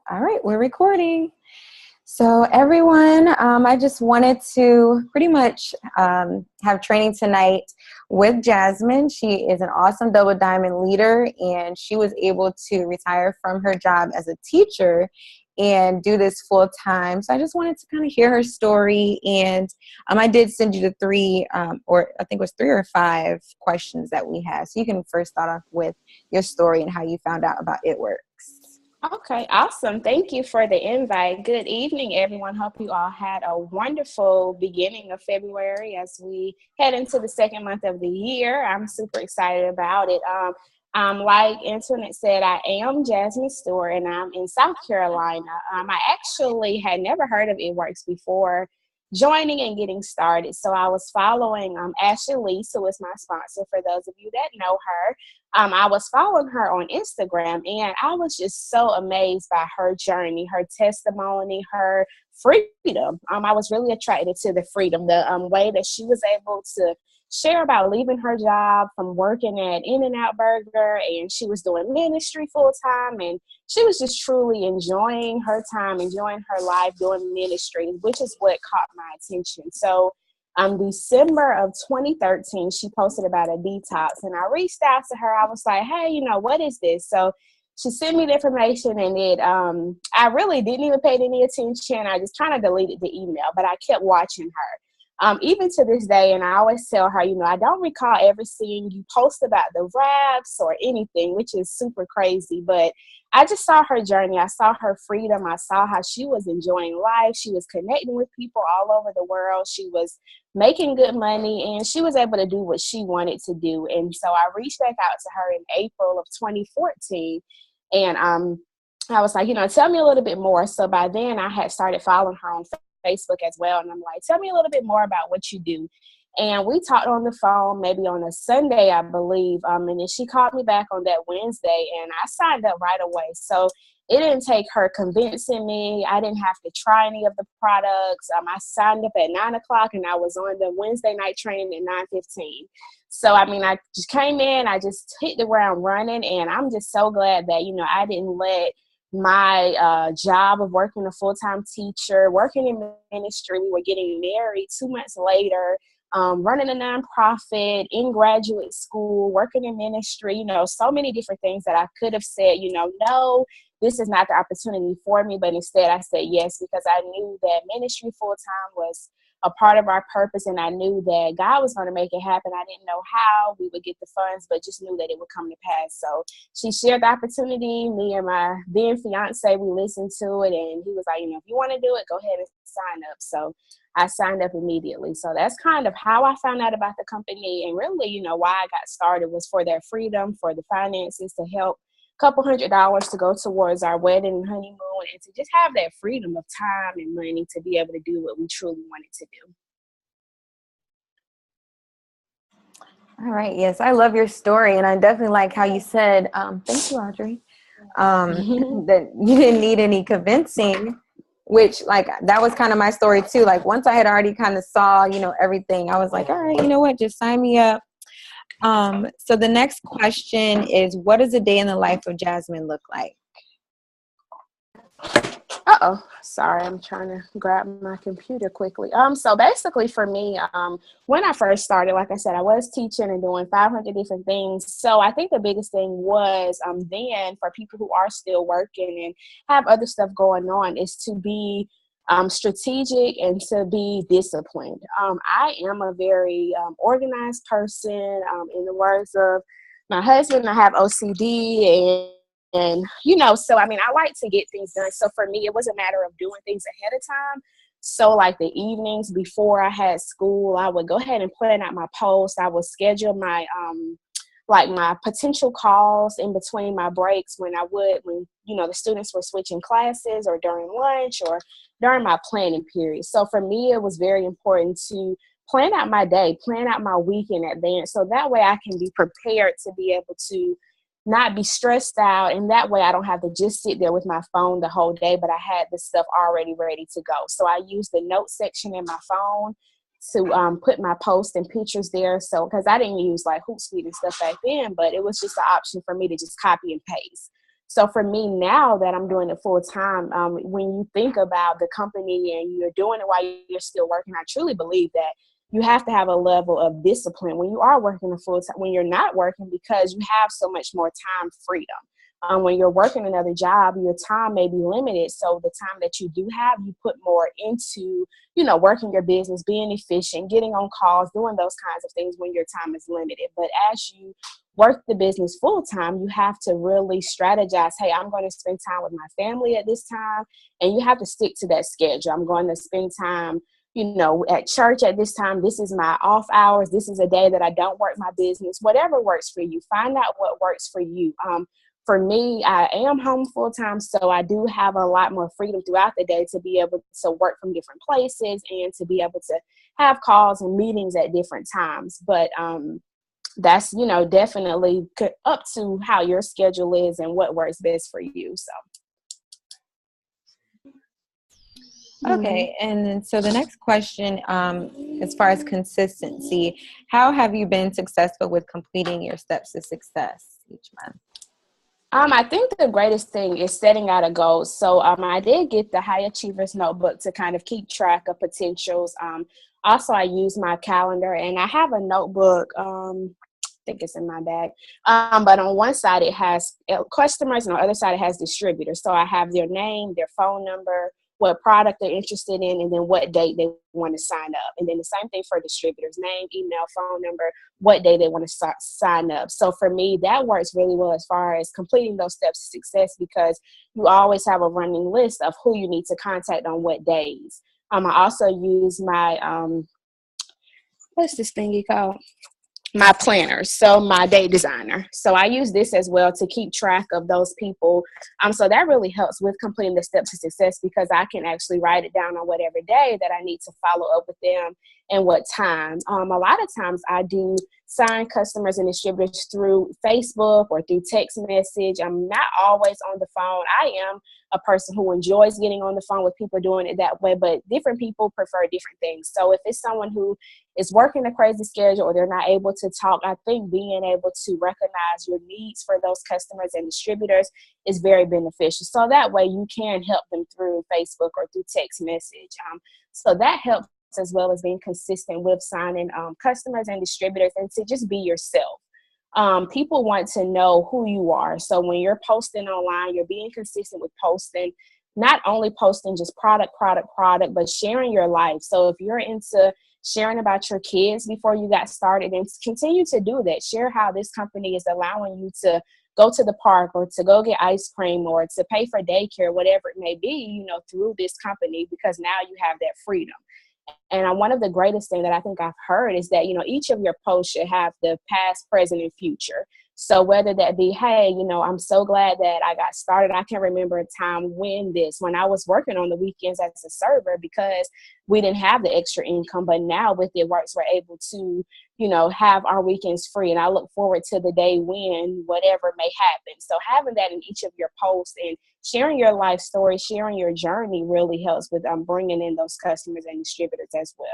All right, we're recording. So everyone, I just wanted to pretty much have training tonight with Jasmine. She is an awesome double diamond leader, and she was able to retire from her job as a teacher and do this full time. So I just wanted to kind of hear her story. And I did send you the three, or I think it was 3 or 5 questions that we have. So you can first start off with your story and how you found out about It Works. Okay, awesome. Thank you for the invite. Good evening, everyone. Hope you all had a wonderful beginning of February as we head into the second month of the year. I'm super excited about it. Like Antoinette said, I am Jasmine Stewart, and I'm in South Carolina. I actually had never heard of It Works before joining and getting started. So I was following Ashley Lease, who is my sponsor, for those of you that know her. I was following her on Instagram, and I was just so amazed by her journey, her testimony, her freedom. I was really attracted to the freedom, the way that she was able to share about leaving her job from working at In-N-Out Burger, and she was doing ministry full time, and she was just truly enjoying her time, enjoying her life doing ministry, which is what caught my attention. So December of 2013, she posted about a detox, and I reached out to her. I was like, hey, what is this? So she sent me the information, and I really didn't even pay any attention. I just kind of deleted the email, but I kept watching her. Even to this day, and I always tell her, I don't recall ever seeing you post about the wraps or anything, which is super crazy, but I just saw her journey. I saw her freedom. I saw how she was enjoying life. She was connecting with people all over the world. She was making good money, and she was able to do what she wanted to do. And so I reached back out to her in April of 2014, and I was like, tell me a little bit more. So by then I had started following her on Facebook as well. And I'm like, tell me a little bit more about what you do. And we talked on the phone, maybe on a Sunday, I believe. And then she called me back on that Wednesday, and I signed up right away. So it didn't take her convincing me. I didn't have to try any of the products. I signed up at 9:00, and I was on the Wednesday night training at 9:15. So, I just came in, I just hit the ground running, and I'm just so glad that, I didn't let my job of working a full-time teacher, working in ministry, we were getting married 2 months later, running a nonprofit, in graduate school, working in ministry, so many different things that I could have said, no, this is not the opportunity for me. But instead I said yes, because I knew that ministry full-time was a part of our purpose, and I knew that God was going to make it happen. I didn't know how we would get the funds, but just knew that it would come to pass. So she shared the opportunity. Me and my then fiance, we listened to it, and he was like, if you want to do it, go ahead and sign up. So I signed up immediately. So that's kind of how I found out about the company, and really, why I got started was for their freedom, for the finances, to help couple $100 to go towards our wedding and honeymoon, and to just have that freedom of time and money to be able to do what we truly wanted to do. All right. Yes, I love your story, and I definitely like how you said, thank you, Audrey, that you didn't need any convincing, which that was kind of my story too. Like once I had already kind of saw, everything, I was like, all right, you know what, just sign me up. So the next question is, what does a day in the life of Jasmine look like? Sorry, I'm trying to grab my computer quickly. So basically for me, when I first started, like I said, I was teaching and doing 500 different things. So I think the biggest thing was then for people who are still working and have other stuff going on is to be strategic and to be disciplined. I am a very organized person. In the words of my husband, I have OCD, and so I like to get things done. So for me, it was a matter of doing things ahead of time. So like the evenings before I had school, I would go ahead and plan out my posts. I would schedule my my potential calls in between my breaks when the students were switching classes, or during lunch, or during my planning period. So for me, it was very important to plan out my day, plan out my week in advance, so that way I can be prepared to be able to not be stressed out, and that way I don't have to just sit there with my phone the whole day, but I had this stuff already ready to go. So I used the note section in my phone to put my posts and pictures there. So, because I didn't use like Hootsuite and stuff back then, but it was just an option for me to just copy and paste. So for me now that I'm doing it full time, when you think about the company and you're doing it while you're still working, I truly believe that you have to have a level of discipline when you are working a full time, when you're not working, because you have so much more time freedom. When you're working another job, your time may be limited. So the time that you do have, you put more into, working your business, being efficient, getting on calls, doing those kinds of things when your time is limited. But as you work the business full time, you have to really strategize. Hey, I'm going to spend time with my family at this time. And you have to stick to that schedule. I'm going to spend time at church at this time. This is my off hours. This is a day that I don't work my business. Whatever works for you. Find out what works for you. For me, I am home full time, so I do have a lot more freedom throughout the day to be able to work from different places and to be able to have calls and meetings at different times. But that's, definitely up to how your schedule is and what works best for you. So. Okay, and then so the next question, as far as consistency, how have you been successful with completing your steps to success each month? I think the greatest thing is setting out a goal. So I did get the High Achievers Notebook to kind of keep track of potentials. Also, I use my calendar, and I have a notebook. I think it's in my bag. But on one side, it has customers, and on the other side, it has distributors. So I have their name, their phone number, what product they're interested in, and then what date they want to sign up. And then the same thing for distributors: name, email, phone number, what day they want to sign up. So for me, that works really well as far as completing those steps to success, because you always have a running list of who you need to contact on what days. I also use my, what's this thingy called? My planner, so my day designer. So I use this as well to keep track of those people. So that really helps with completing the steps to success, because I can actually write it down on whatever day that I need to follow up with them and what time. A lot of times I do sign customers and distributors through Facebook or through text message. I'm not always on the phone. I am a person who enjoys getting on the phone with people, doing it that way, but different people prefer different things. So if it's someone who is working a crazy schedule or they're not able to talk, I think being able to recognize your needs for those customers and distributors is very beneficial. So that way you can help them through Facebook or through text message. So that helps, as well as being consistent with signing customers and distributors, and to just be yourself. People want to know who you are. So when you're posting online, you're being consistent with posting, not only posting just product, but sharing your life. So if you're into sharing about your kids before you got started, and continue to do that. Share how this company is allowing you to go to the park or to go get ice cream or to pay for daycare, whatever it may be, through this company, because now you have that freedom. And one of the greatest things that I think I've heard is that, each of your posts should have the past, present, and future. So whether that be, hey, I'm so glad that I got started. I can remember a time when I was working on the weekends as a server, because we didn't have the extra income. But now with It Works, we're able to, have our weekends free. And I look forward to the day when whatever may happen. So having that in each of your posts and sharing your life story, sharing your journey really helps with bringing in those customers and distributors as well.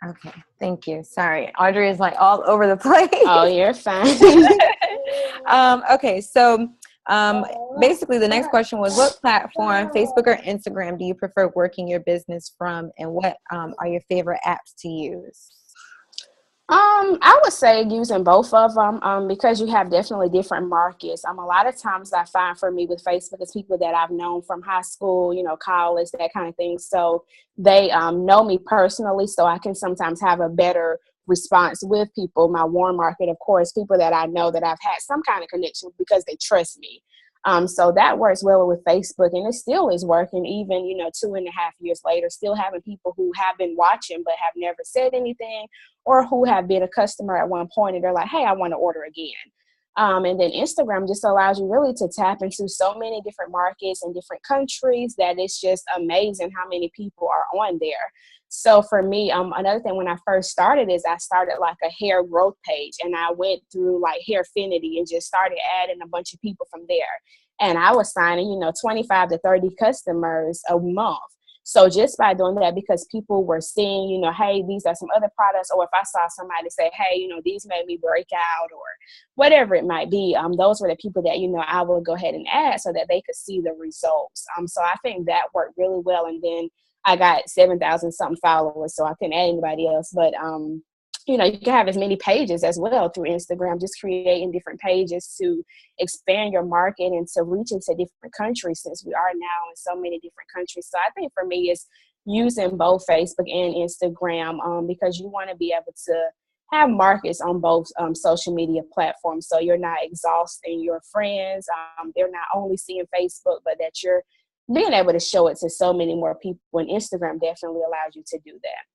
Okay, thank you. Sorry, Audrey is like all over the place. Oh, you're fine. Okay, so basically the next question was, what platform, Facebook or Instagram, do you prefer working your business from, and what are your favorite apps to use? I would say using both of them, because you have definitely different markets. A lot of times I find for me with Facebook is people that I've known from high school, college, that kind of thing. So they know me personally, so I can sometimes have a better response with people. My warm market, of course, people that I know that I've had some kind of connection with because they trust me. So that works well with Facebook, and it still is working even, 2.5 years later, still having people who have been watching but have never said anything, or who have been a customer at one point and they're like, hey, I want to order again. And then Instagram just allows you really to tap into so many different markets and different countries that it's just amazing how many people are on there. So for me, another thing when I first started is I started like a hair growth page, and I went through like Hairfinity and just started adding a bunch of people from there. And I was signing, 25 to 30 customers a month. So just by doing that, because people were seeing, you know, hey, these are some other products, or if I saw somebody say, hey, you know, these made me break out, or whatever it might be, those were the people that, you know, I would go ahead and add so that they could see the results. So I think that worked really well. And then I got 7,000 something followers, so I couldn't add anybody else. But you know, you can have as many pages as well through Instagram, just creating different pages to expand your market and to reach into different countries, since we are now in so many different countries. So I think for me, it's using both Facebook and Instagram, because you want to be able to have markets on both social media platforms. So you're not exhausting your friends. They're not only seeing Facebook, but that you're being able to show it to so many more people. And Instagram definitely allows you to do that.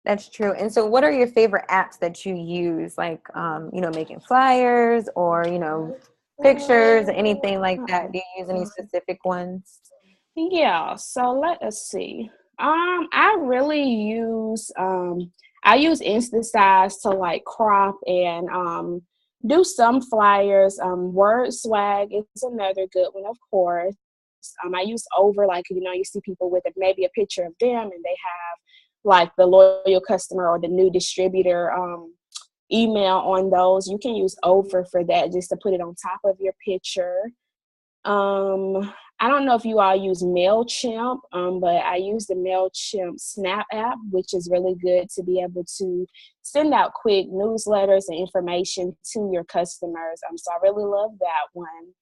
That's true. And so what are your favorite apps that you use? Like, you know, making flyers or, you know, pictures, anything like that? Do you use any specific ones? Yeah. So let us see. I really use, I use InstaSize to like crop and, do some flyers. Word Swag is another good one, of course. I use Over, like, you know, you see people with maybe a picture of them and they have like the loyal customer or the new distributor email on those. You can use Over for that, just to put it on top of your picture. I don't know if you all use MailChimp, but I use the MailChimp Snap app, which is really good to be able to send out quick newsletters and information to your customers. So I really love that one.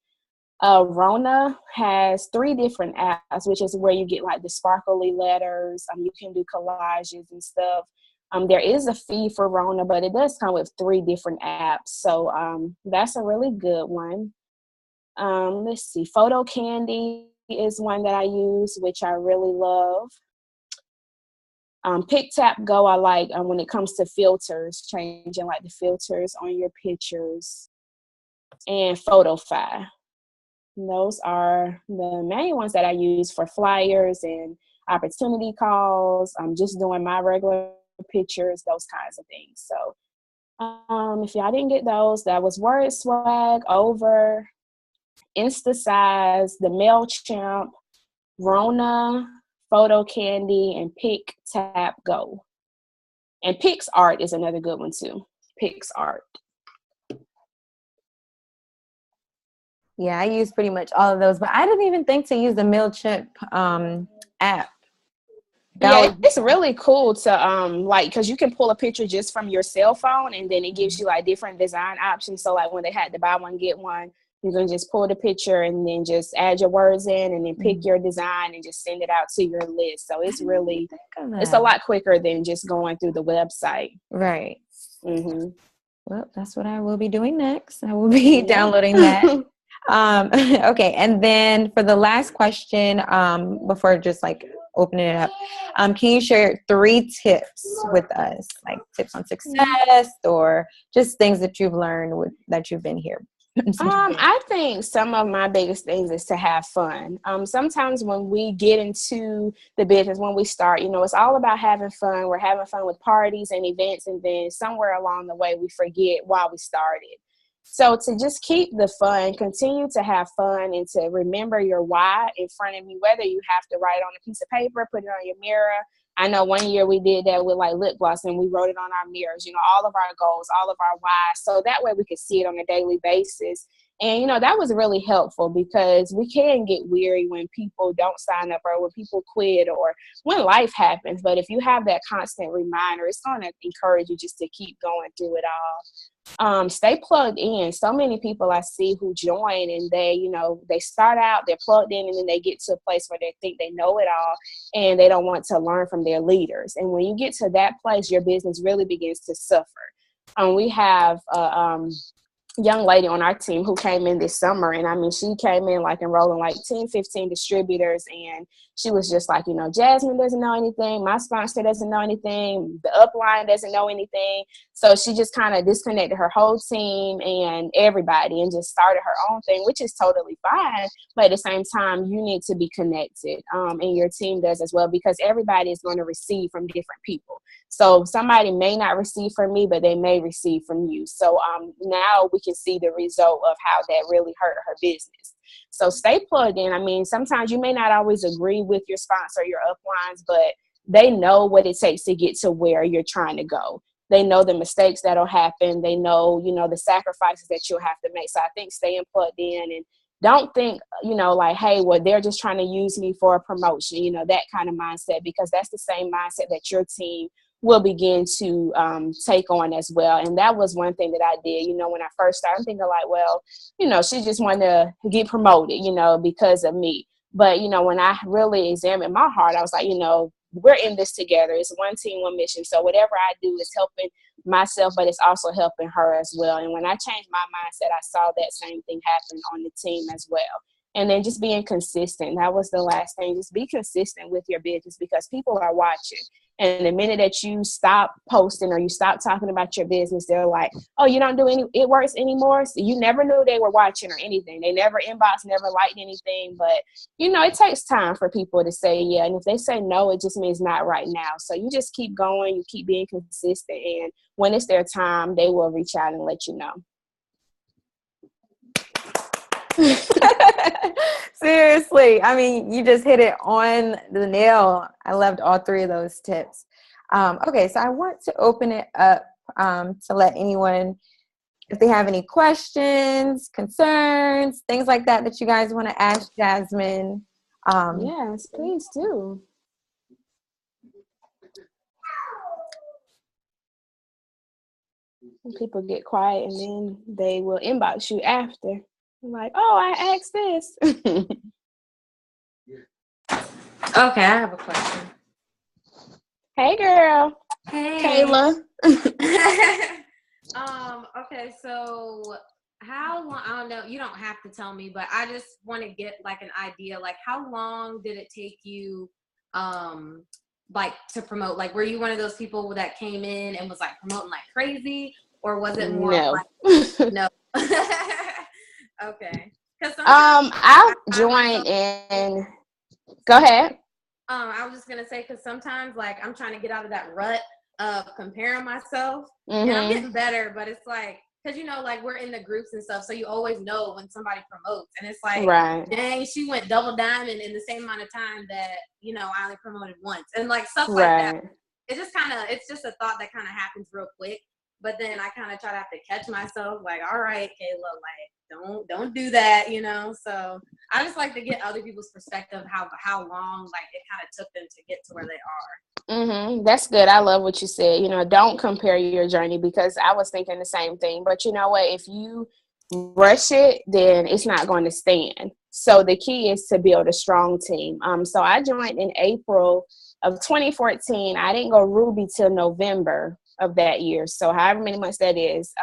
Rona has 3 different apps, which is where you get like the sparkly letters. You can do collages and stuff. There is a fee for Rona, but it does come with 3 different apps. So that's a really good one. Let's see, Photo Candy is one that I use, which I really love. Pick Tap Go I like when it comes to filters, changing like the filters on your pictures. And PhotoFi. Those are the main ones that I use for flyers and opportunity calls. I'm just doing my regular pictures, those kinds of things. So if y'all didn't get those, that was Word Swag, Over, InstaSize, the MailChimp, Rona, Photo Candy, and Pick Tap Go. And PixArt is another good one too. PixArt. Yeah, I use pretty much all of those, but I didn't even think to use the MailChimp app. Yeah, it's really cool to like, because you can pull a picture just from your cell phone, and then it gives you like different design options. So like when they had the buy one get one, you can just pull the picture and then just add your words in, and then pick your design and just send it out to your list. So it's really, it's a lot quicker than just going through the website. Right. Mm-hmm. Well, that's what I will be doing next. I will be downloading that. Okay, and then for the last question, before just like opening it up, can you share 3 tips with us, like tips on success or just things that you've learned that you've been here? I think some of my biggest things is to have fun. Sometimes when we get into the business, when we start, you know, it's all about having fun. We're having fun with parties and events, and then somewhere along the way, we forget why we started. So to just keep the fun, continue to have fun, and to remember your why in front of you, whether you have to write it on a piece of paper, put it on your mirror. I know one year we did that with like lip gloss, and we wrote it on our mirrors, you know, all of our goals, all of our whys. So that way we could see it on a daily basis. And, you know, that was really helpful, because we can get weary when people don't sign up, or when people quit, or when life happens. But if you have that constant reminder, it's going to encourage you just to keep going through it all. Stay plugged in. So many people I see who join, and they, you know, they start out, they're plugged in, and then they get to a place where they think they know it all, and they don't want to learn from their leaders. And when you get to that place, your business really begins to suffer. We have young lady on our team who came in this summer, and I mean, she came in like enrolling like 10, 15 distributors, and she was just like, you know, Jasmine doesn't know anything, my sponsor doesn't know anything, the upline doesn't know anything. So she just kind of disconnected her whole team and everybody, and just started her own thing, which is totally fine. But at the same time, you need to be connected, and your team does as well, because everybody is going to receive from different people. So somebody may not receive from me, but they may receive from you. So now we can see the result of how that really hurt her business. So stay plugged in. I mean, sometimes you may not always agree with your sponsor, your uplines, but they know what it takes to get to where you're trying to go. They know the mistakes that'll happen. They know, the sacrifices that you'll have to make. So I think staying plugged in, and don't think, like, hey, well, they're just trying to use me for a promotion, that kind of mindset, because that's the same mindset that your team will begin to take on as well. And that was one thing that I did, when I first started thinking like, well, she just wanted to get promoted, because of me. But, when I really examined my heart, I was like, we're in this together. It's one team, one mission. So whatever I do is helping myself, but it's also helping her as well. And when I changed my mindset, I saw that same thing happen on the team as well. And then just being consistent. That was the last thing. Just be consistent with your business, because people are watching. And the minute that you stop posting or you stop talking about your business, they're like, oh, you don't do any it works anymore. So you never knew they were watching or anything. They never inboxed, never liked anything. But, it takes time for people to say yeah. And if they say no, it just means not right now. So you just keep going. You keep being consistent. And when it's their time, they will reach out and let you know. Seriously, I mean, you just hit it on the nail. I loved all three of those tips. Okay, so I want to open it up to let anyone, if they have any questions, concerns, things like that you guys want to ask Jasmine. Yes, please do. People get quiet and then they will inbox you after. Like, oh, I asked this. Okay, I have a question. Hey, girl. Hey. Kayla. Okay, so how long, I don't know, you don't have to tell me, but I just want to get like an idea, like how long did it take you like to promote? Like, were you one of those people that came in and was like promoting like crazy, or was it more No. like no? Okay. I'll join in. Go ahead. I was just gonna say, because sometimes like I'm trying to get out of that rut of comparing myself, and I'm getting better, but it's like, because like we're in the groups and stuff, so you always know when somebody promotes, and it's like, right. Dang, she went double diamond in the same amount of time that I only promoted once, and like stuff like that. It's just a thought that kind of happens real quick, but then I kind of try to have to catch myself, like, all right, Kayla, like don't do that, So I just like to get other people's perspective, how long like it kind of took them to get to where they are. That's good. I love what you said. Don't compare your journey, because I was thinking the same thing. But you know what? If you rush it, then it's not going to stand. So the key is to build a strong team. So I joined in April of 2014. I didn't go Ruby till November of that year. So however many months that is.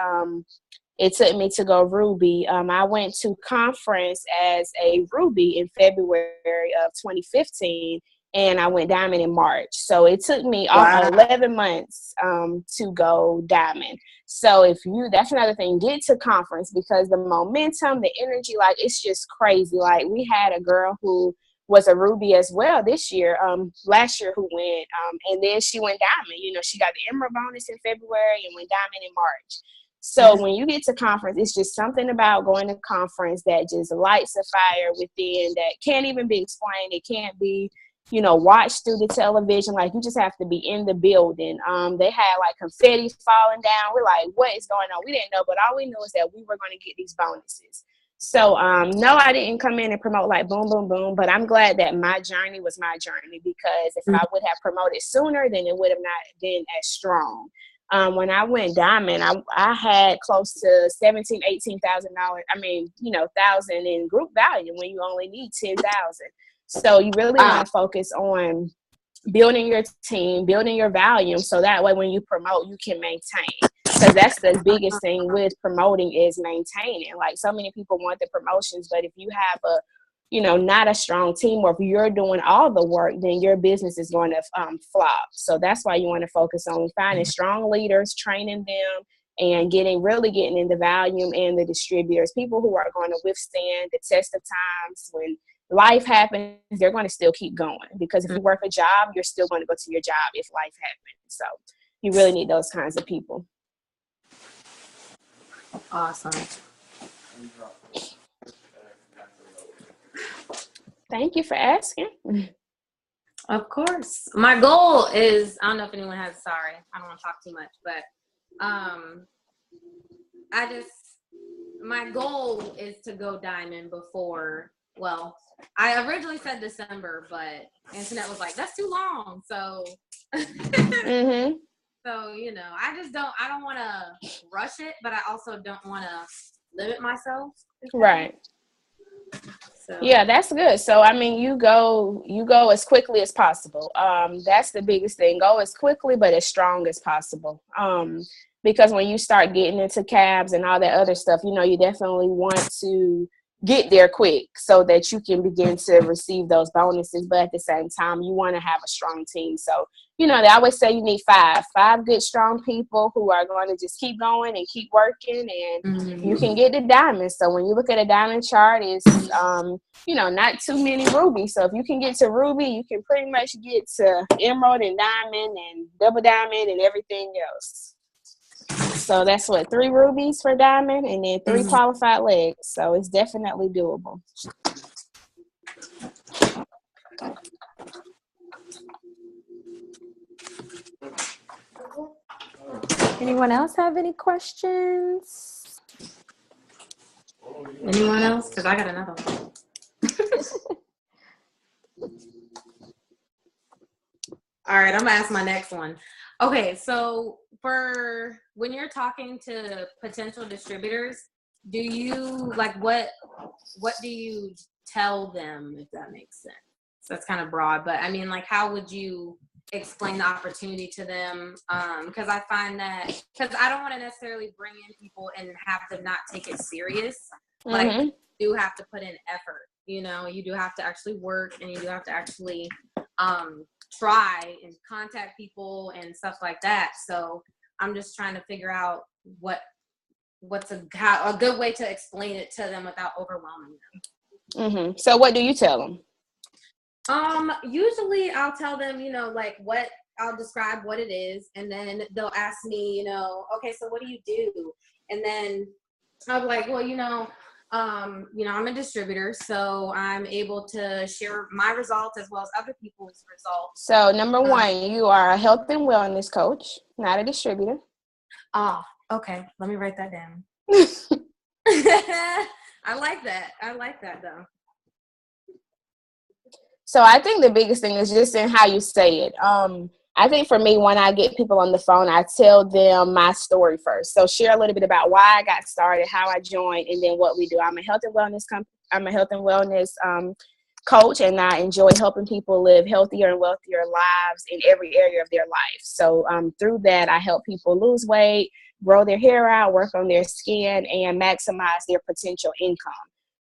It took me to go Ruby. I went to conference as a Ruby in February of 2015, and I went Diamond in March. So it took me 11 months to go Diamond. So that's another thing, get to conference, because the momentum, the energy, like, it's just crazy. Like, we had a girl who was a Ruby as well this year, last year, who went, and then she went Diamond. She got the Emerald bonus in February and went Diamond in March. So when you get to conference, it's just something about going to conference that just lights a fire within that can't even be explained. It can't be, watched through the television. Like, you just have to be in the building. They had like confetti falling down. We're like, what is going on? We didn't know, but all we knew is that we were going to get these bonuses. So, no, I didn't come in and promote like boom, boom, boom, but I'm glad that my journey was my journey, because if I would have promoted sooner, then it would have not been as strong. When I went Diamond, I had close to $18,000. Thousand in group value when you only need 10,000. So you really want to focus on building your team, building your volume, so that way when you promote, you can maintain. Because that's the biggest thing with promoting, is maintaining. Like, so many people want the promotions, but if you have not a strong team, or if you're doing all the work, then your business is going to flop. So that's why you want to focus on finding strong leaders, training them, and really getting in the volume and the distributors, people who are going to withstand the test of times. When life happens, they're going to still keep going, because if you work a job, you're still going to go to your job if life happens. So you really need those kinds of people. Awesome. Thank you for asking. Of course. My goal is, I don't know if anyone has, sorry, I don't want to talk too much, but my goal is to go diamond before, well, I originally said December, but Antoinette was like, that's too long. So, Mm-hmm. so, I don't want to rush it, but I also don't want to limit myself. Right. So. Yeah, that's good. So, I mean, you go as quickly as possible. That's the biggest thing. Go as quickly, but as strong as possible. Because when you start getting into cabs and all that other stuff, you definitely want to get there quick so that you can begin to receive those bonuses. But at the same time, you want to have a strong team. So, they always say you need five good, strong people who are going to just keep going and keep working, and you can get the diamonds. So when you look at a diamond chart, it's, not too many rubies. So if you can get to ruby, you can pretty much get to emerald and diamond and double diamond and everything else. So that's 3 rubies for diamond and then 3 qualified legs. So it's definitely doable. Anyone else have any questions? Anyone else? Because I got another one. All right, I'm going to ask my next one. Okay, so for when you're talking to potential distributors, do you, what do you tell them, if that makes sense? So that's kind of broad, but I mean, how would you explain the opportunity to them? Because I find that, because I don't want to necessarily bring in people and have them not take it serious. You do have to put in effort, you do have to actually work, and you do have to actually try and contact people and stuff like that. So I'm just trying to figure out what's a good way to explain it to them without overwhelming them. So what do you tell them? Usually I'll tell them, what I'll describe what it is, and then they'll ask me, okay, so what do you do? And then I'll be like, well, I'm a distributor, so I'm able to share my results as well as other people's results. So number one, you are a health and wellness coach, not a distributor. Okay. Let me write that down. I like that though. So I think the biggest thing is just in how you say it. I think for me, when I get people on the phone, I tell them my story first. So share a little bit about why I got started, how I joined, and then what we do. I'm a health and wellness coach, and I enjoy helping people live healthier and wealthier lives in every area of their life. So through that, I help people lose weight, grow their hair out, work on their skin, and maximize their potential income.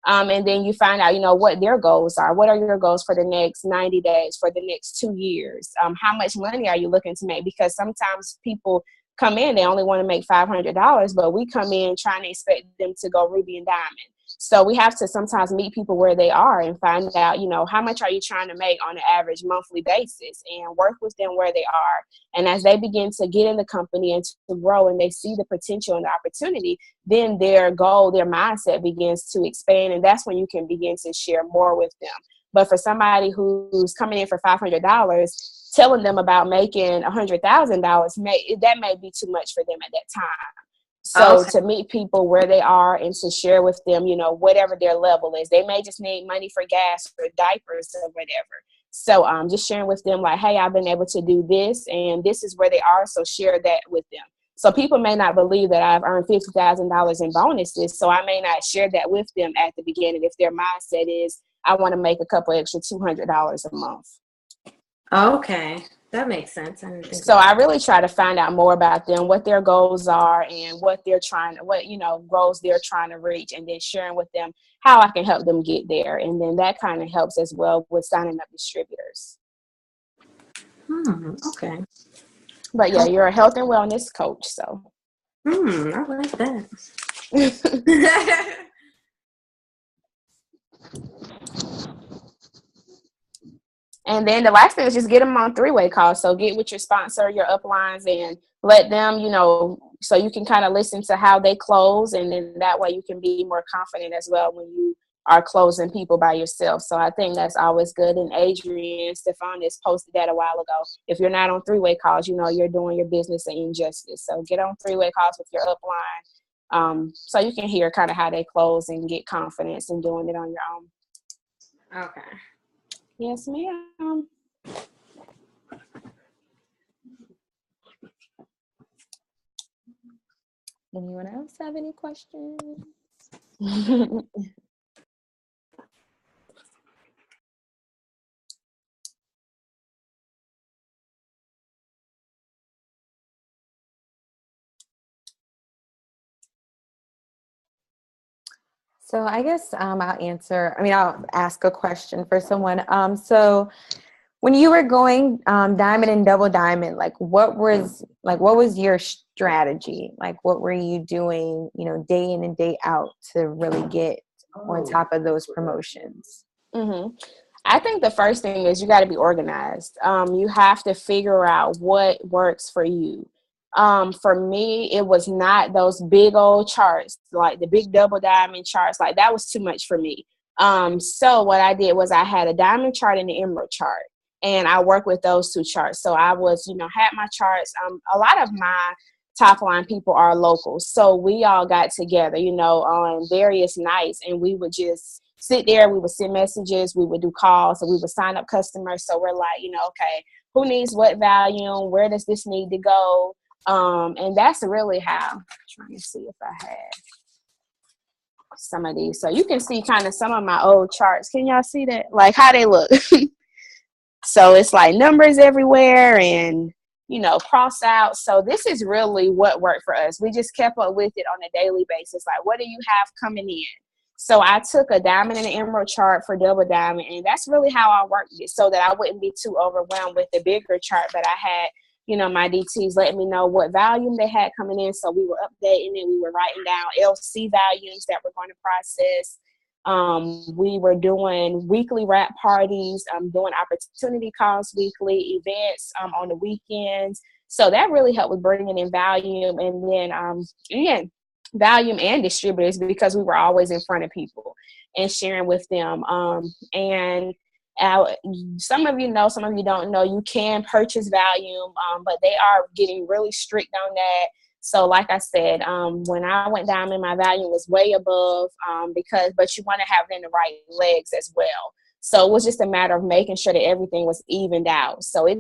And then you find out, what their goals are. What are your goals for the next 90 days, for the next 2 years? How much money are you looking to make? Because sometimes people come in, they only want to make $500, but we come in trying to expect them to go ruby and diamond. So we have to sometimes meet people where they are and find out, how much are you trying to make on an average monthly basis, and work with them where they are. And as they begin to get in the company and to grow, and they see the potential and the opportunity, then their goal, their mindset begins to expand. And that's when you can begin to share more with them. But for somebody who's coming in for $500, telling them about making $100,000, that may be too much for them at that time. So to meet people where they are and to share with them, whatever their level is. They may just need money for gas or diapers or whatever. So just sharing with them hey, I've been able to do this, and this is where they are. So share that with them. So people may not believe that I've earned $50,000 in bonuses. So I may not share that with them at the beginning if their mindset is, I want to make a couple extra $200 a month. Okay. That makes sense. So I really try to find out more about them, what their goals are, and what goals they're trying to reach, and then sharing with them how I can help them get there. And then that kind of helps as well with signing up distributors. Okay. But yeah, you're a health and wellness coach, so. I like that. And then the last thing is just get them on 3-way calls. So get with your sponsor, your uplines, and let them, so you can kind of listen to how they close. And then that way you can be more confident as well when you are closing people by yourself. So I think that's always good. And Adrian Stefanis posted that a while ago. If you're not on three-way calls, you know, you're doing your business an injustice. So get on three-way calls with your upline, so you can hear kind of how they close and get confidence in doing it on your own. Okay. Yes, ma'am. Anyone else have any questions? So I guess I'll ask a question for someone. So when you were going diamond and double diamond, what was your strategy? Like, what were you doing, day in and day out to really get on top of those promotions? Mm-hmm. I think the first thing is you got to be organized. You have to figure out what works for you. For me, it was not those big old charts, like the big double diamond charts. Like, that was too much for me. So what I did was I had a diamond chart and the emerald chart, and I worked with those two charts. So I was, had my charts. A lot of my top line people are locals. So we all got together, on various nights, and we would just sit there. We would send messages. We would do calls. So we would sign up customers. So we're like, okay, who needs what volume? Where does this need to go? And that's really how. I'm trying to see if I had some of these. So you can see kind of some of my old charts. Can y'all see that? Like, how they look? So it's like numbers everywhere and, cross out. So this is really what worked for us. We just kept up with it on a daily basis. Like, what do you have coming in? So I took a diamond and an emerald chart for double diamond, and that's really how I worked it, so that I wouldn't be too overwhelmed with the bigger chart. But I had, my DTs letting me know what volume they had coming in. So we were updating it. We were writing down LC values that we're going to process. We were doing weekly wrap parties, doing opportunity calls weekly, events on the weekends. So that really helped with bringing in volume. And then, again, volume and distributors, because we were always in front of people and sharing with them. And some of you know, some of you don't know, you can purchase volume, but they are getting really strict on that. So like I said, when I went diamond, my volume was way above, but you want to have it in the right legs as well. So it was just a matter of making sure that everything was evened out. So it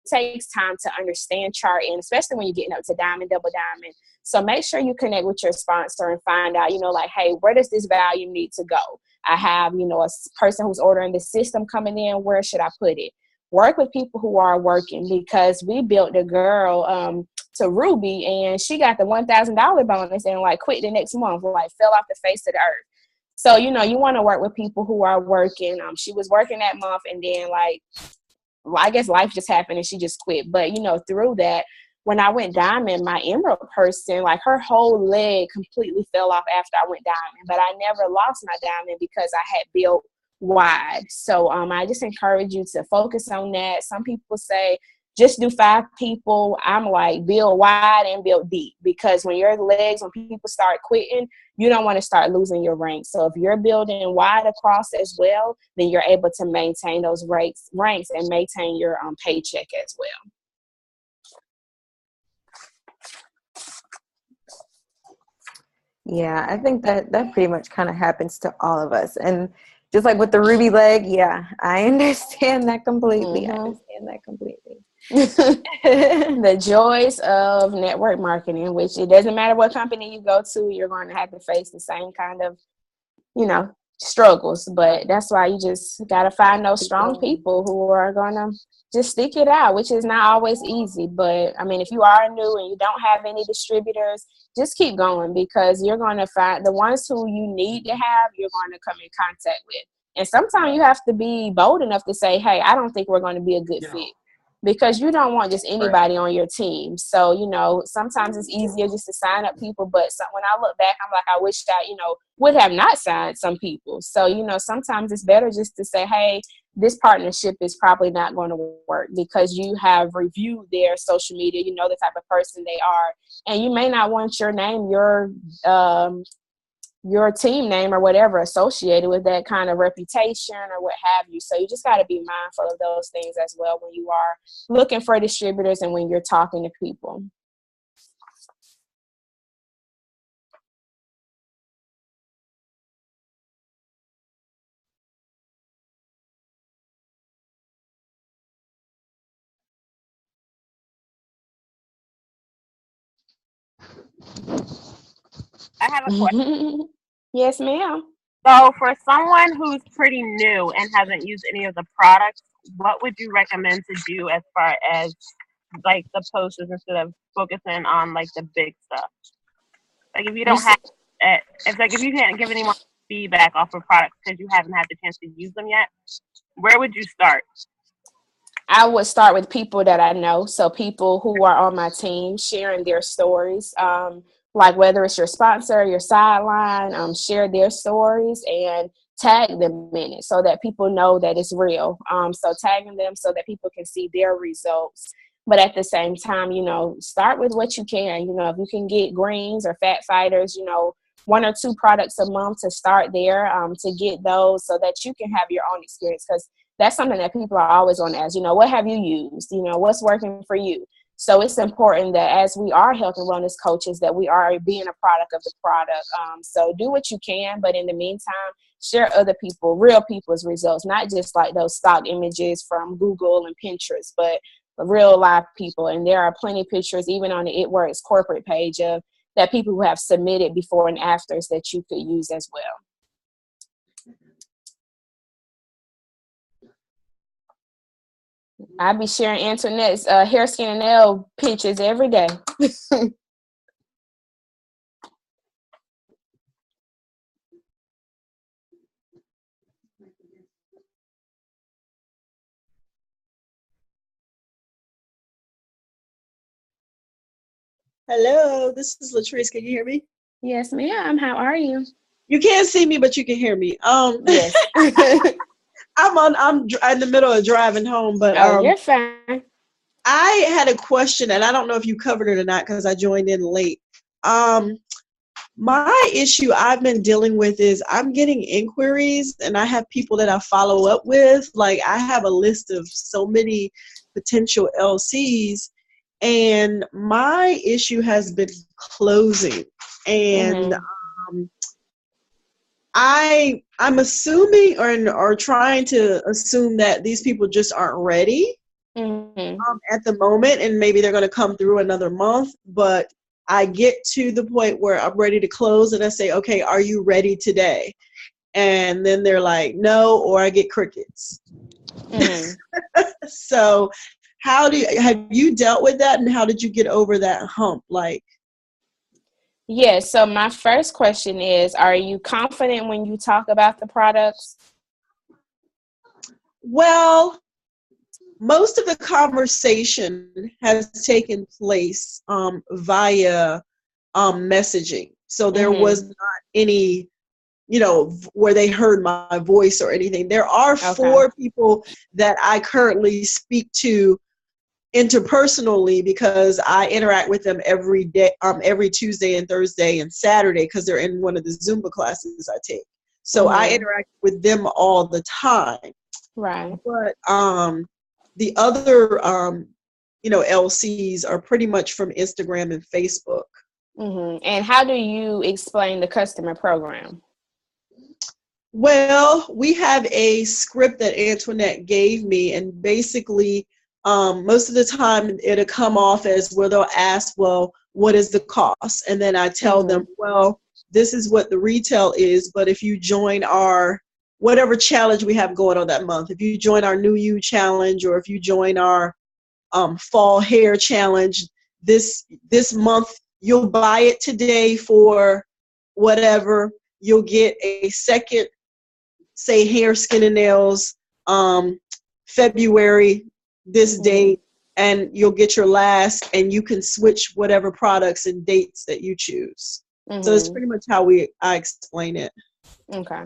takes time to understand charting, especially when you're getting up to diamond, double diamond. So make sure you connect with your sponsor and find out, hey, where does this volume need to go? I have, a person who's ordering the system coming in. Where should I put it? Work with people who are working, because we built a girl to Ruby, and she got the $1,000 bonus and quit the next month, fell off the face of the earth. So, you want to work with people who are working. She was working that month, and then I guess life just happened and she just quit. But, through that, when I went diamond, my emerald person, her whole leg completely fell off after I went diamond. But I never lost my diamond because I had built wide. So I just encourage you to focus on that. Some people say, just do 5 people. I'm like, build wide and build deep, because when people start quitting, you don't want to start losing your ranks. So if you're building wide across as well, then you're able to maintain those ranks and maintain your paycheck as well. Yeah, I think that pretty much kind of happens to all of us. And just like with the Ruby leg, yeah, I understand that completely. Mm-hmm. I understand that completely. The joys of network marketing, which it doesn't matter what company you go to, you're going to have to face the same kind of, struggles. But that's why you just got to find those strong people who are going to just stick it out, which is not always easy. But I mean, if you are new and you don't have any distributors, just keep going, because you're going to find the ones who you need to have, you're going to come in contact with. And sometimes you have to be bold enough to say, hey, I don't think we're going to be a good fit. Because you don't want just anybody on your team. So, sometimes it's easier just to sign up people. But when I look back, I'm like, I wish I, would have not signed some people. So, sometimes it's better just to say, hey, this partnership is probably not going to work, because you have reviewed their social media. You know the type of person they are. And you may not want your name, your your team name or whatever associated with that kind of reputation or what have you. So you just got to be mindful of those things as well when you are looking for distributors and when you're talking to people. I have a question. Yes, ma'am. So for someone who's pretty new and hasn't used any of the products, what would you recommend to do as far as like the posters instead of focusing on like the big stuff? Like if you don't have, if you can't give anyone feedback off of products because you haven't had the chance to use them yet, where would you start? I would start with people that I know. So people who are on my team sharing their stories, like whether it's your sponsor, your sideline, share their stories and tag them in it so that people know that it's real. So tagging them so that people can see their results. But at the same time, you know, start with what you can. You know, if you can get greens or fat fighters, you know, 1 or 2 products a month to start there, to get those so that you can have your own experience. Because that's something that people are always going to ask, you know, what have you used? You know, what's working for you? So it's important that as we are health and wellness coaches, that we are being a product of the product. So do what you can, but in the meantime, share other people, real people's results, not just like those stock images from Google and Pinterest, but real live people. And there are plenty of pictures, even on the It Works corporate page, of that people who have submitted before and afters that you could use as well. I be sharing Antoinette's hair, skin, and nail pictures every day. Hello, this is Latrice. Can you hear me? Yes, ma'am. How are you? You can't see me, but you can hear me. Yes. I'm in the middle of driving home, but you're fine. I had a question, and I don't know if you covered it or not because I joined in late. My issue I've been dealing with is I'm getting inquiries, and I have people that I follow up with. Like I have a list of so many potential LCs, and my issue has been closing. And I'm assuming or trying to assume that these people just aren't ready at the moment, and maybe they're going to come through another month. But I get to the point where I'm ready to close, and I say, okay, are you ready today? And then they're like, no, or I get crickets. So have you dealt with that, and how did you get over that hump? Like, yeah, so my first question is, are you confident when you talk about the products? Well, most of the conversation has taken place via messaging. So there was not any, you know, where they heard my voice or anything. There are 4 people that I currently speak to interpersonally because I interact with them every day, every Tuesday and Thursday and Saturday, because they're in one of the Zumba classes I take. So I interact with them all the time. Right. But the other, you know, LCs are pretty much from Instagram and Facebook. And how do you explain the customer program? Well, we have a script that Antoinette gave me, and basically most of the time it'll come off as where they'll ask, well, what is the cost? And then I tell them, well, this is what the retail is, but if you join our whatever challenge we have going on that month, if you join our New You challenge, or if you join our fall hair challenge, this month you'll buy it today for whatever, you'll get a second, say, hair, skin, and nails, February, this date, and you'll get your last, and you can switch whatever products and dates that you choose. So it's pretty much how I explain it. Okay.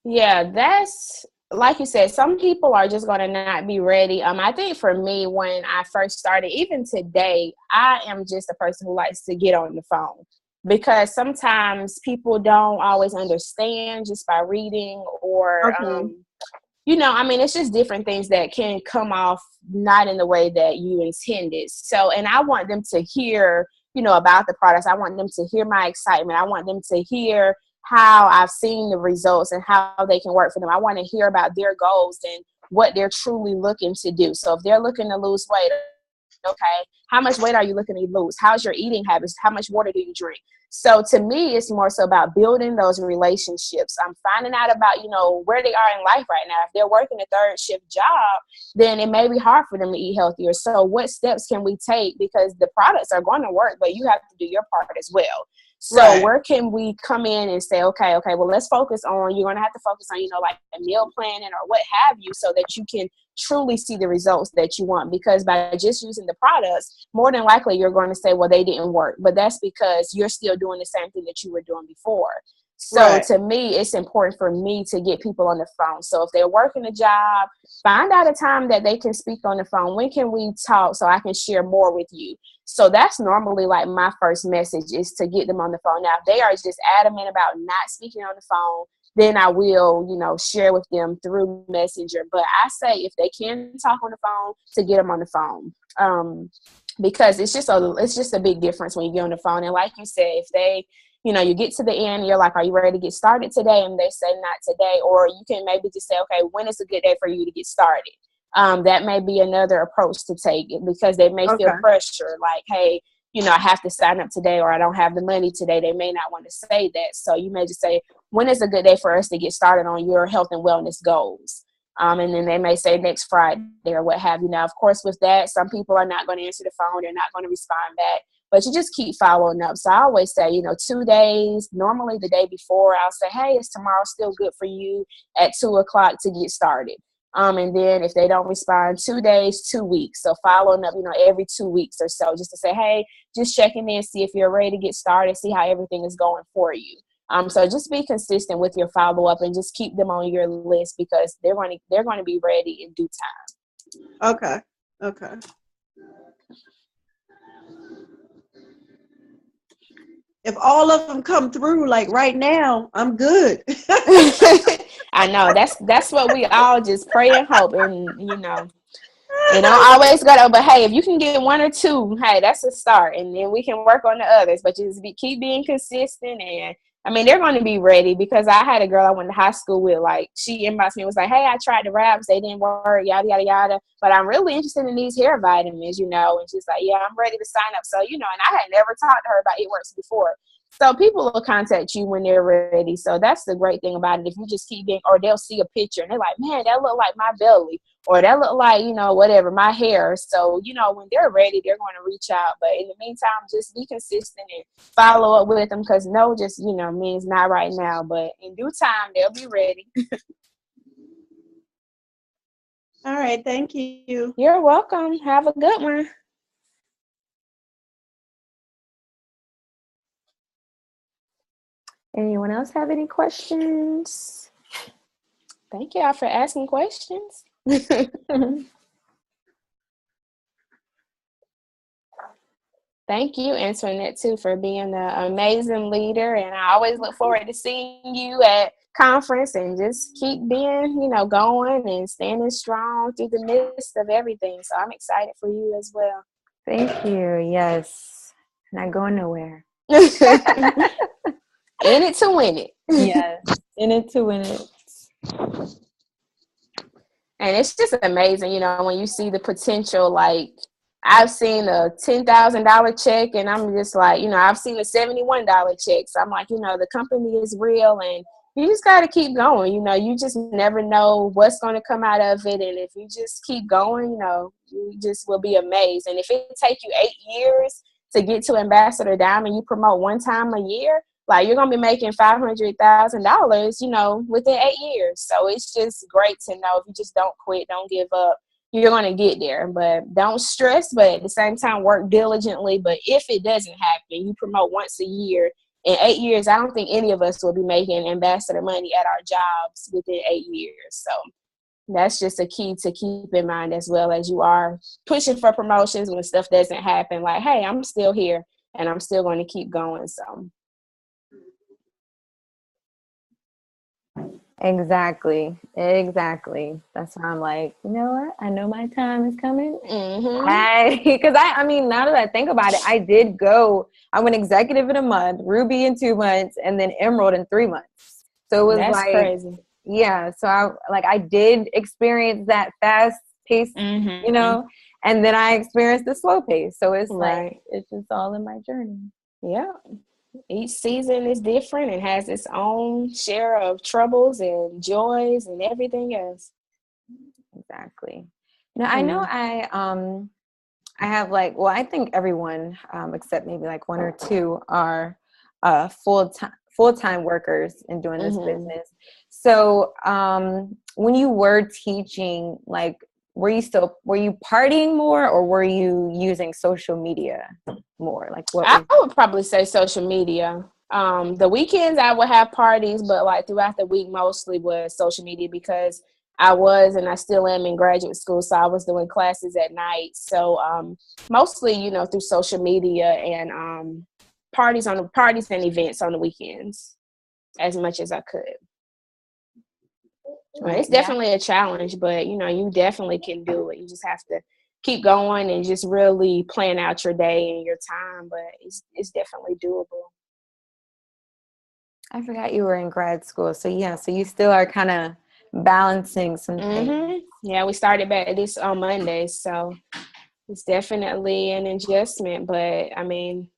Yeah, that's, like you said, some people are just going to not be ready. I think for me, when I first started, even today, I am just a person who likes to get on the phone because sometimes people don't always understand just by reading or, Okay. you know, I mean, it's just different things that can come off not in the way that you intended. So, and I want them to hear, you know, about the products. I want them to hear my excitement. I want them to hear how I've seen the results and how they can work for them. I want to hear about their goals and what they're truly looking to do. So if they're looking to lose weight, okay, how much weight are you looking to lose? How's your eating habits? How much water do you drink? So to me, it's more so about building those relationships. I'm finding out about, you know, where they are in life right now. If they're working a third shift job, then it may be hard for them to eat healthier. So what steps can we take? Because the products are going to work, but you have to do your part as well. So Right. where can we come in and say, okay, well, let's focus on, you're going to have to focus on, you know, like a meal planning or what have you, so that you can truly see the results that you want. Because by just using the products, more than likely you're going to say, well, they didn't work, but that's because you're still doing the same thing that you were doing before. So Right. to me, it's important for me to get people on the phone. So if they're working a job, find out a time that they can speak on the phone. When can we talk so I can share more with you? So that's normally like my first message, is to get them on the phone. Now, if they are just adamant about not speaking on the phone, then I will, you know, share with them through Messenger. But I say if they can talk on the phone, to get them on the phone. Because it's just a big difference when you get on the phone. And like you said, if they, you know, you get to the end, you're like, are you ready to get started today? And they say not today. Or you can maybe just say, okay, when is a good day for you to get started? That may be another approach to take, because they may feel Okay. pressure, like, hey, you know, I have to sign up today, or I don't have the money today. They may not want to say that. So you may just say, when is a good day for us to get started on your health and wellness goals? And then they may say next Friday or what have you. Now, of course, with that, some people are not going to answer the phone. They're not going to respond back. But you just keep following up. So I always say, you know, 2 days, normally the day before, I'll say, hey, is tomorrow still good for you at 2:00 to get started? And then if they don't respond, 2 days, 2 weeks. So following up, you know, every 2 weeks or so, just to say, hey, just checking in, see if you're ready to get started, see how everything is going for you. So just be consistent with your follow up and just keep them on your list, because they're going to be ready in due time. Okay. Okay. If all of them come through like right now, I'm good. I know that's what we all just pray and hope, and you know, and don't always go to, but hey, if you can get 1 or 2, hey, that's a start, and then we can work on the others. But just keep being consistent, and I mean, they're going to be ready, because I had a girl I went to high school with, like, she inboxed me and was like, hey, I tried the wraps, they didn't work, yada yada yada, but I'm really interested in these hair vitamins, you know, and she's like, yeah, I'm ready to sign up. So, you know, and I had never talked to her about It Works before. So people will contact you when they're ready. So that's the great thing about it. If you just keep being, or they'll see a picture and they're like, man, that look like my belly, or that look like, you know, whatever, my hair. So, you know, when they're ready, they're going to reach out. But in the meantime, just be consistent and follow up with them, because no just, you know, means not right now. But in due time, they'll be ready. All right. Thank you. You're welcome. Have a good one. Anyone else have any questions? Thank y'all for asking questions. Thank you, Antoinette, too, for being an amazing leader. And I always look forward to seeing you at conference, and just keep being, you know, going and standing strong through the midst of everything. So I'm excited for you as well. Thank you. Yes. Not going nowhere. In it to win it. Yes. In it to win it. And it's just amazing, you know, when you see the potential. Like, I've seen a $10,000 check, and I'm just like, you know, I've seen a $71 check. So I'm like, you know, the company is real, and you just got to keep going. You know, you just never know what's going to come out of it. And if you just keep going, you know, you just will be amazed. And if it takes you 8 years to get to Ambassador Diamond, you promote 1 time a year, like, you're going to be making $500,000, you know, within 8 years. So it's just great to know, if you just don't quit, don't give up, you're going to get there. But don't stress, but at the same time, work diligently. But if it doesn't happen, you promote once a year. In 8 years, I don't think any of us will be making ambassador money at our jobs within 8 years. So that's just a key to keep in mind, as well as you are pushing for promotions when stuff doesn't happen. Like, hey, I'm still here, and I'm still going to keep going. So Exactly. That's why I'm like, you know what? I know my time is coming. Mm-hmm. Because I mean, now that I think about it, I went executive in a month, Ruby in 2 months, and then Emerald in 3 months. So it was That's like, crazy. yeah. So I did experience that fast pace, Mm-hmm. and then I experienced the slow pace. So it's like, Right. it's just all in my journey. Yeah. Each season is different and has its own share of troubles and joys and everything else. Exactly. Now I know I have I think everyone except maybe like one or two are full-time workers in doing this Mm-hmm. business. So when you were teaching, like were you partying more, or were you using social media more? Like what I was would probably say social media. The weekends I would have parties, but like throughout the week mostly was social media because I was and I still am in graduate school, so I was doing classes at night. So mostly, through social media and parties and events on the weekends as much as I could. I mean, it's yeah. definitely a challenge, but you definitely can do it. You just have to keep going and just really plan out your day and your time, but it's definitely doable. I forgot you were in grad school. So yeah, so you still are kind of balancing some things. Yeah, we started back this on Monday, so it's definitely an adjustment. But I mean,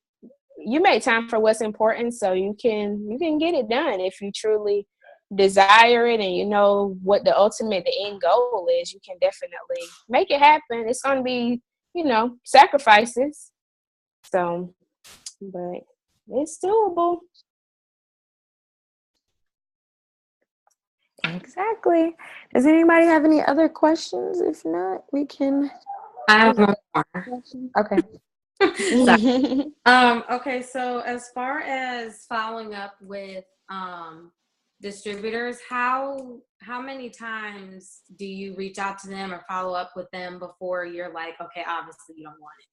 you make time for what's important, so you can get it done if you truly desire it and you know what the end goal is. You can definitely make it happen. It's going to be sacrifices, so but it's doable. Exactly. Does anybody have any other questions? If not, we can. I have one more. Okay. Okay, so as far as following up with distributors, how many times do you reach out to them or follow up with them before you're like, okay, obviously you don't want it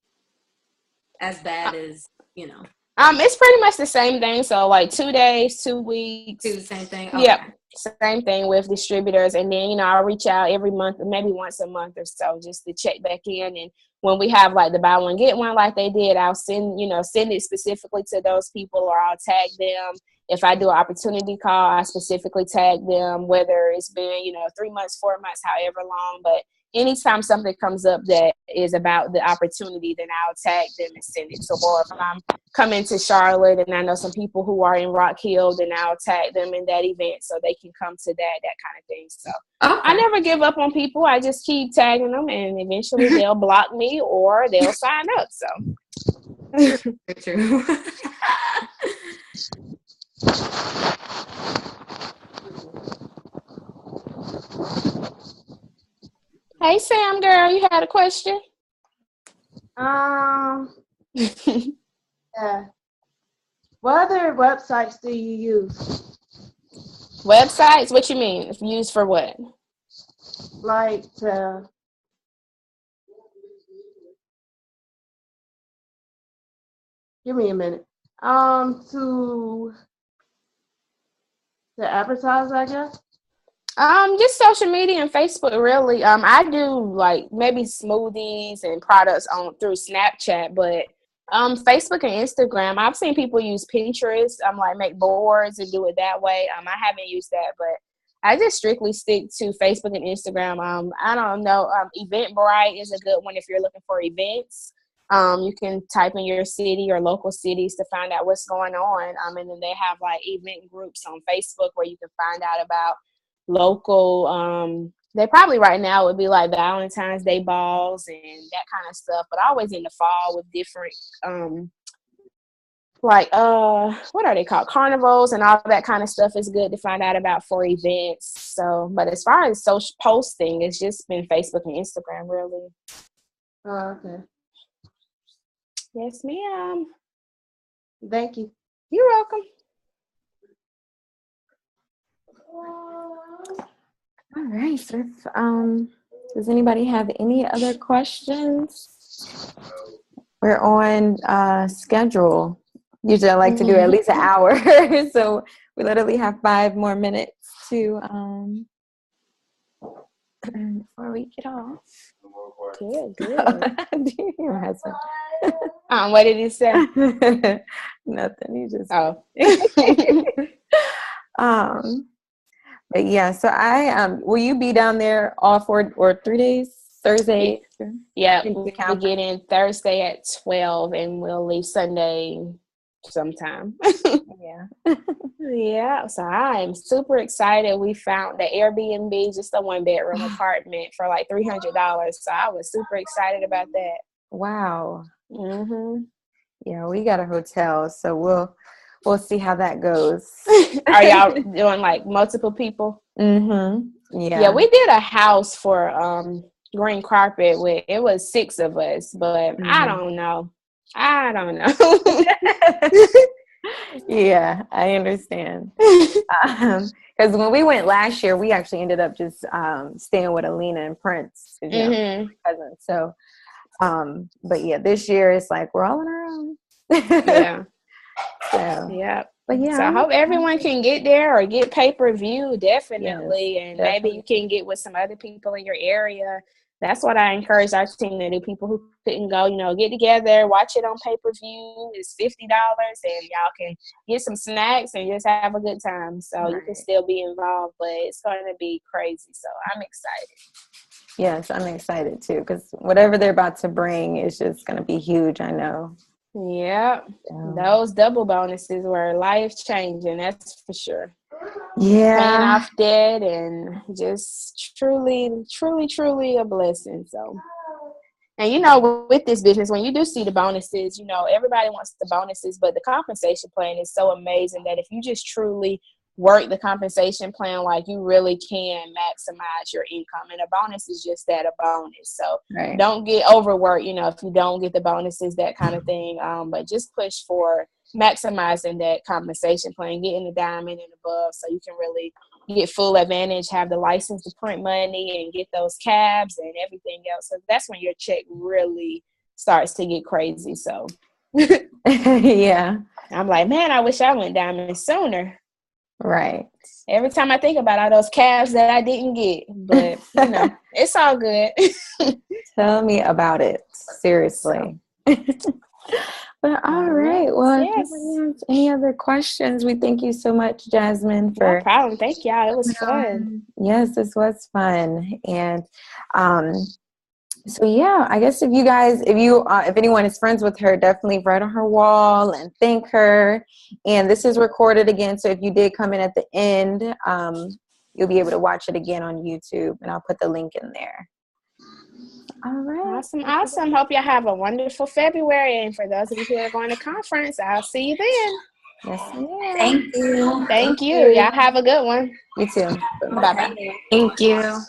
as bad as It's pretty much the same thing. So like 2 days, 2 weeks. do the same thing? Yep. Okay. Same thing with distributors. And then, I'll reach out every month, maybe once a month or so, just to check back in. And when we have like the buy one, get one like they did, I'll send it specifically to those people, or I'll tag them. If I do an opportunity call, I specifically tag them, whether it's been, 3 months, 4 months, however long. But anytime something comes up that is about the opportunity, then I'll tag them and send it to them. Or if I'm coming to Charlotte and I know some people who are in Rock Hill, then I'll tag them in that event so they can come to that kind of thing. So I never give up on people. I just keep tagging them, and eventually they'll block me or they'll sign up. So True. Hey Sam, girl, you had a question? Yeah. What other websites do you use? Websites? What you mean? Used for what? Like give me a minute. To advertise, I guess. Just social media and Facebook, really. I do like maybe smoothies and products through Snapchat, but Facebook and Instagram, I've seen people use Pinterest, like make boards and do it that way. I haven't used that, but I just strictly stick to Facebook and Instagram. I don't know. Eventbrite is a good one if you're looking for events. You can type in your city or local cities to find out what's going on. And then they have like event groups on Facebook where you can find out about local. They probably right now would be like Valentine's Day balls and that kind of stuff, but always in the fall with different what are they called, carnivals and all that kind of stuff is good to find out about for events. So but as far as social posting, it's just been Facebook and Instagram, really. Oh, okay. Yes, ma'am. Thank you. You're welcome. All right. So does anybody have any other questions? We're on schedule. Usually I like to do at least an hour. So We literally have 5 more minutes to before we get off. Good. Do you hear my husband? What did he say? Nothing. He just Oh. But yeah, so will you be down there all 4 or 3 days? Thursday? Yeah, we get in Thursday at 12 and we'll leave Sunday sometime. Yeah. Yeah, so I'm super excited. We found the Airbnb, just a 1-bedroom apartment for like $300. So I was super excited about that. Wow. Mm-hmm. Yeah, we got a hotel, so we'll see how that goes. Are y'all doing like multiple people? Mm-hmm. Yeah, we did a house for green carpet it was 6 of us, but I don't know. Yeah, I understand. Because when we went last year, we actually ended up just staying with Alina and Prince, you know, my cousins. So, but yeah, this year it's like we're all on our own. Yeah. So, yeah. But yeah, so I hope everyone can get there or get pay-per-view, definitely. Yes, and definitely. Maybe you can get with some other people in your area. That's what I encourage our team to do. People who couldn't go, get together, watch it on pay-per-view. It's $50 and y'all can get some snacks and just have a good time. So you can still be involved, but it's going to be crazy. So I'm excited. Yes, I'm excited too, because whatever they're about to bring is just going to be huge, I know. Yeah, those double bonuses were life-changing, that's for sure. Yeah. Paying off debt and just truly a blessing. So, and with this business, when you do see the bonuses, everybody wants the bonuses, but the compensation plan is so amazing that if you just truly work the compensation plan, like you really can maximize your income. And a bonus is just that, a bonus. So don't get overworked, if you don't get the bonuses, that kind of thing. But just push for maximizing that compensation plan, getting the diamond and above so you can really get full advantage, have the license to print money and get those cabs and everything else. So that's when your check really starts to get crazy. So yeah, I'm like, man, I wish I went diamond sooner. Right. Every time I think about all those calves that I didn't get, but it's all good. Tell me about it. Seriously. But all right. Well, if you have any other questions, we thank you so much, Jasmine, for no problem. Thank y'all. It was fun. Yes, this was fun. And so yeah, I guess if anyone is friends with her, definitely write on her wall and thank her. And this is recorded again, so if you did come in at the end, you'll be able to watch it again on YouTube, and I'll put the link in there. All right. Awesome. Hope y'all have a wonderful February. And for those of you who are going to conference, I'll see you then. Yes, ma'am. Thank you. Thank you. Y'all have a good one. You too. Bye-bye. Thank you.